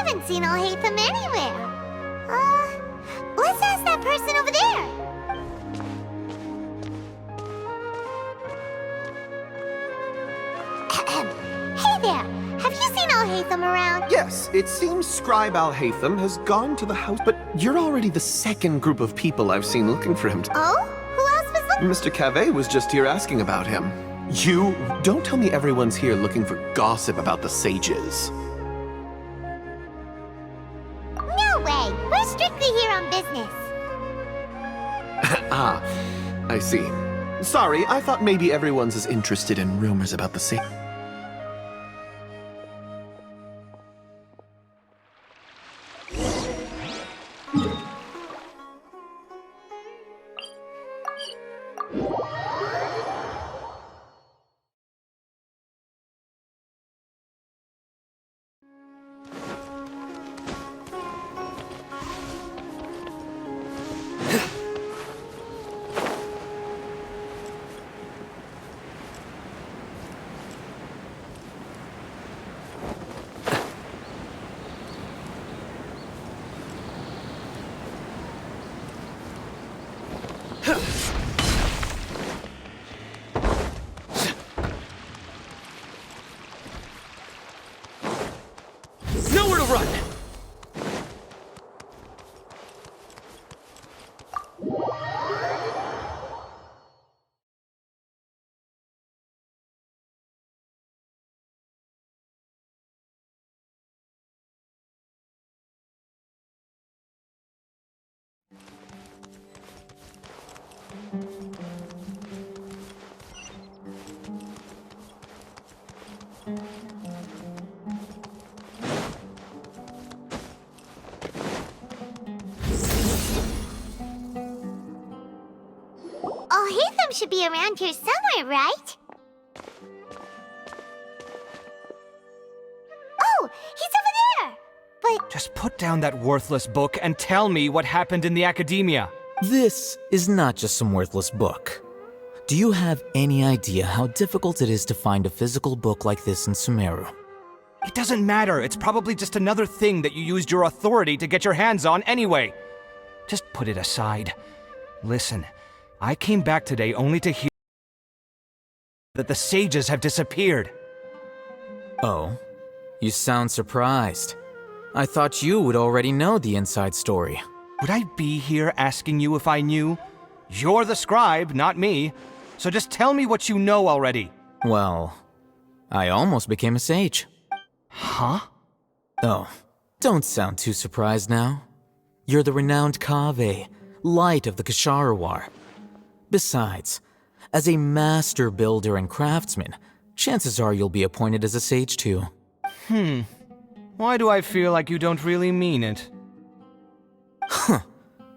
haven't seen Alhaitham anywhere. Let's ask that person over there. Hey there, have you seen Alhaitham around? Yes, it seems Scribe Alhaitham has gone to the house, but you're already the second group of people I've seen looking for him. Oh? Who else was looking? Mr. Cave was just here asking about him. You don't tell me everyone's here looking for gossip about the sages. No way, we're strictly here on business. Ah, I see. Sorry, I thought maybe everyone's as interested in rumors about the sages. Nowhere to run! Alhaitham should be around here somewhere, right? Oh, he's over there! But Just put down that worthless book and tell me what happened in the academia. This is not just some worthless book. Do you have any idea how difficult it is to find a physical book like this in Sumeru? It doesn't matter. It's probably just another thing that you used your authority to get your hands on anyway. Just put it aside. Listen, I came back today only to hear that the sages have disappeared. Oh, you sound surprised. I thought you would already know the inside story. Would I be here asking you if I knew? You're the scribe, not me. So just tell me what you know already. Well, I almost became a sage. Huh? Oh, don't sound too surprised now. You're the renowned Kaveh, light of the Ksharawar. Besides, as a master builder and craftsman, chances are you'll be appointed as a sage too. Why do I feel like you don't really mean it?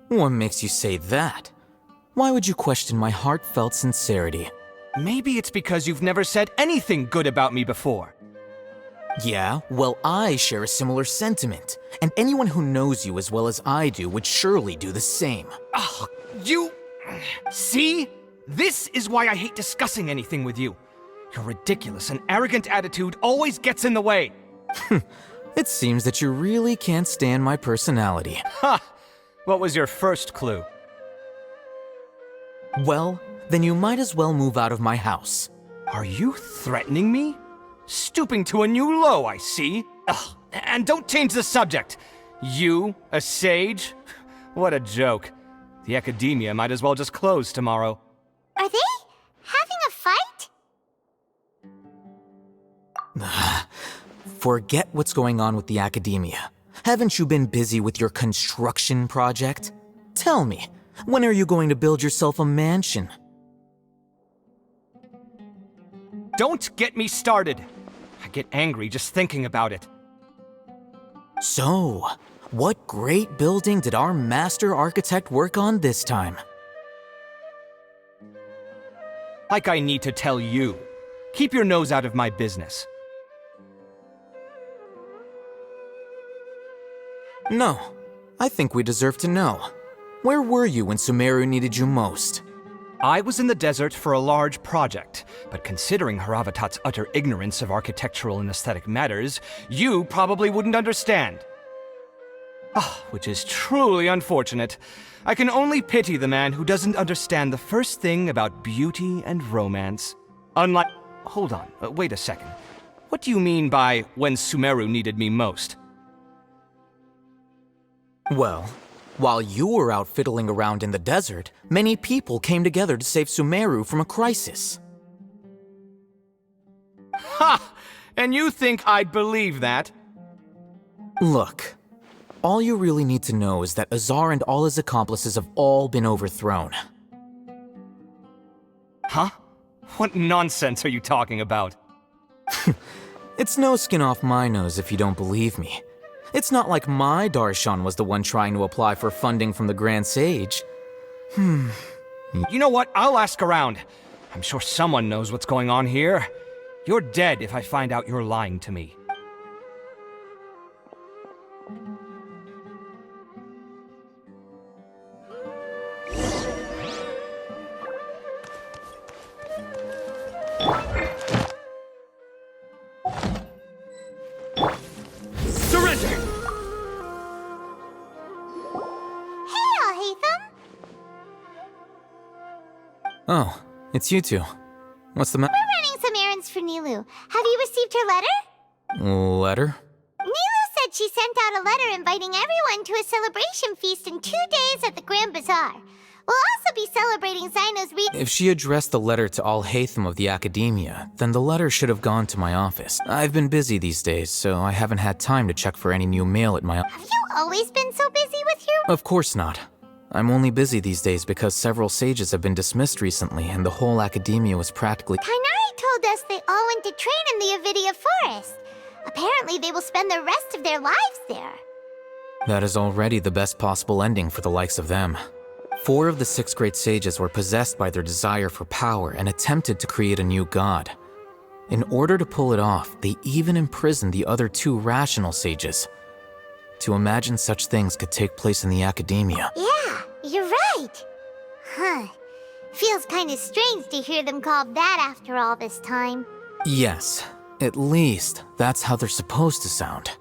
What makes you say that? Why would you question my heartfelt sincerity? Maybe it's because you've never said anything good about me before. Yeah, well, I share a similar sentiment, and anyone who knows you as well as I do would surely do the same. Ugh, you... See? This is why I hate discussing anything with you. Your ridiculous and arrogant attitude always gets in the way. It seems that you really can't stand my personality. Ha! What was your first clue? Well, then you might as well move out of my house. Are you threatening me? Stooping to a new low, I see. Ugh, and don't change the subject. You, a sage? What a joke. The academia might as well just close tomorrow. are they having a fight? Forget what's going on with the academia. Haven't you been busy with your construction project? Tell me, when are you going to build yourself a mansion? Don't get me started. I get angry just thinking about it. So, what great building did our master architect work on this time? Like I need to tell you. Keep your nose out of my business. No, I think we deserve to know. Where were you when Sumeru needed you most? I was in the desert for a large project, but considering Haravatat's utter ignorance of architectural and aesthetic matters, you probably wouldn't understand. Which is truly unfortunate. I can only pity the man who doesn't understand the first thing about beauty and romance. Unlike... Hold on, wait a second. What do you mean by when Sumeru needed me most? Well, while you were out fiddling around in the desert, many people came together to save Sumeru from a crisis. Ha! And you think I'd believe that? Look, all you really need to know is that Azar and all his accomplices have all been overthrown. Huh? What nonsense are you talking about? It's no skin off my nose if you don't believe me. It's not like my Darshan was the one trying to apply for funding from the Grand Sage. You know what? I'll ask around. I'm sure someone knows what's going on here. You're dead if I find out you're lying to me. Surrender! Hey, Alhaitham! Oh, it's you two. What's the We're running some errands for Nilu. Have you received her letter? letter? Nilu said she sent out a letter inviting everyone to a celebration feast in 2 days at the Grand Bazaar. We'll also be celebrating Zino's If she addressed the letter to Alhaitham of the Academia, then the letter should have gone to my office. I've been busy these days, so I haven't had time to check for any new mail at my Have you always been so busy with your... Of course not. I'm only busy these days because several sages have been dismissed recently and the whole Academia was practically... Kainari told us they all went to train in the Avidia Forest. Apparently they will spend the rest of their lives there. That is already the best possible ending for the likes of them. 4 of the 6 great sages were possessed by their desire for power and attempted to create a new god. In order to pull it off, they even imprisoned the other 2 rational sages. To imagine such things could take place in the Academia. Yeah, you're right. Huh. Feels kinda strange to hear them called that after all this time. Yes, at least that's how they're supposed to sound.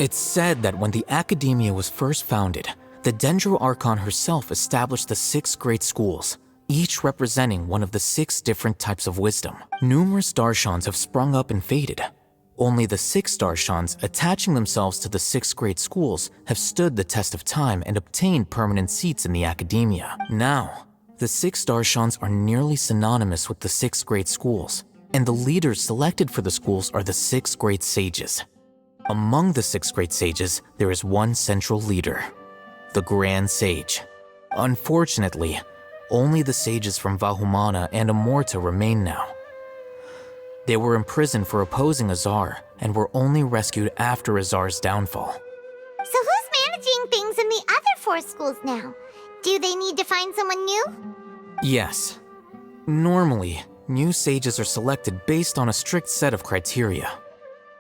It's said that when the Academia was first founded, the Dendro Archon herself established the 6 great schools, each representing one of the 6 different types of wisdom. Numerous Darshans have sprung up and faded. Only the 6 Darshans, attaching themselves to the 6 great schools, have stood the test of time and obtained permanent seats in the Academia. Now, the 6 Darshans are nearly synonymous with the 6 great schools, and the leaders selected for the schools are the 6 great sages. Among the 6 great sages, there is one central leader, the Grand Sage. Unfortunately, only the sages from Vahumana and Amorta remain now. They were imprisoned for opposing Azar and were only rescued after Azar's downfall. So who's managing things in the other 4 schools now? Do they need to find someone new? Yes. Normally, new sages are selected based on a strict set of criteria.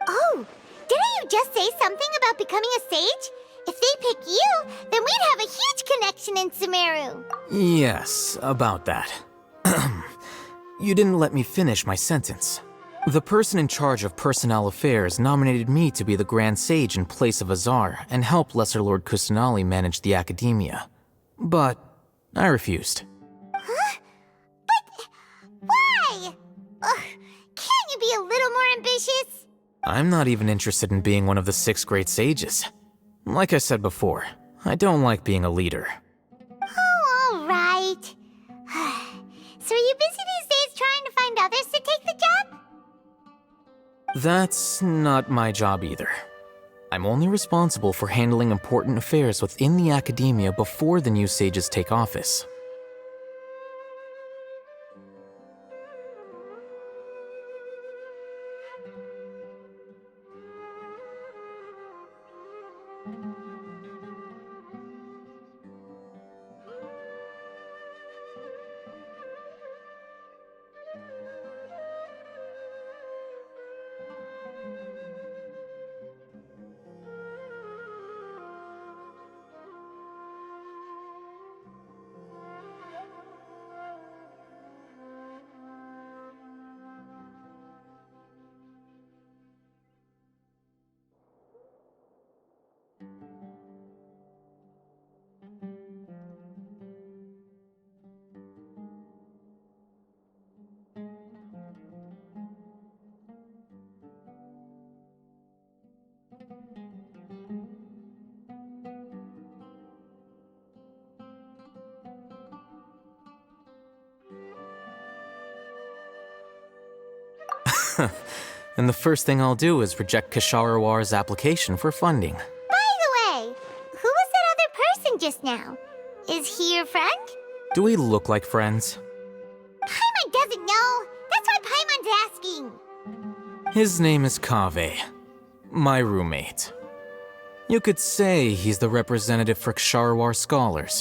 Oh, didn't you just say something about becoming a sage? If they pick you, then we'd have a huge connection in Sumeru. Yes, about that. You didn't let me finish my sentence. The person in charge of personnel affairs nominated me to be the Grand Sage in place of Azar and help Lesser Lord Kusanali manage the Academia. But I refused. Huh? But why? Ugh, can't you be a little more ambitious? I'm not even interested in being one of the 6 great sages. Like I said before, I don't like being a leader. Oh, all right. So are you busy these days trying to find others to take the job? That's not my job either. I'm only responsible for handling important affairs within the Academia before the new sages take office. And the first thing I'll do is reject Kasharawar's application for funding. By the way, who was that other person just now? Is he your friend? Do we look like friends? Paimon doesn't know. That's why Paimon's asking. His name is Kaveh, my roommate. You could say he's the representative for Ksharawar scholars.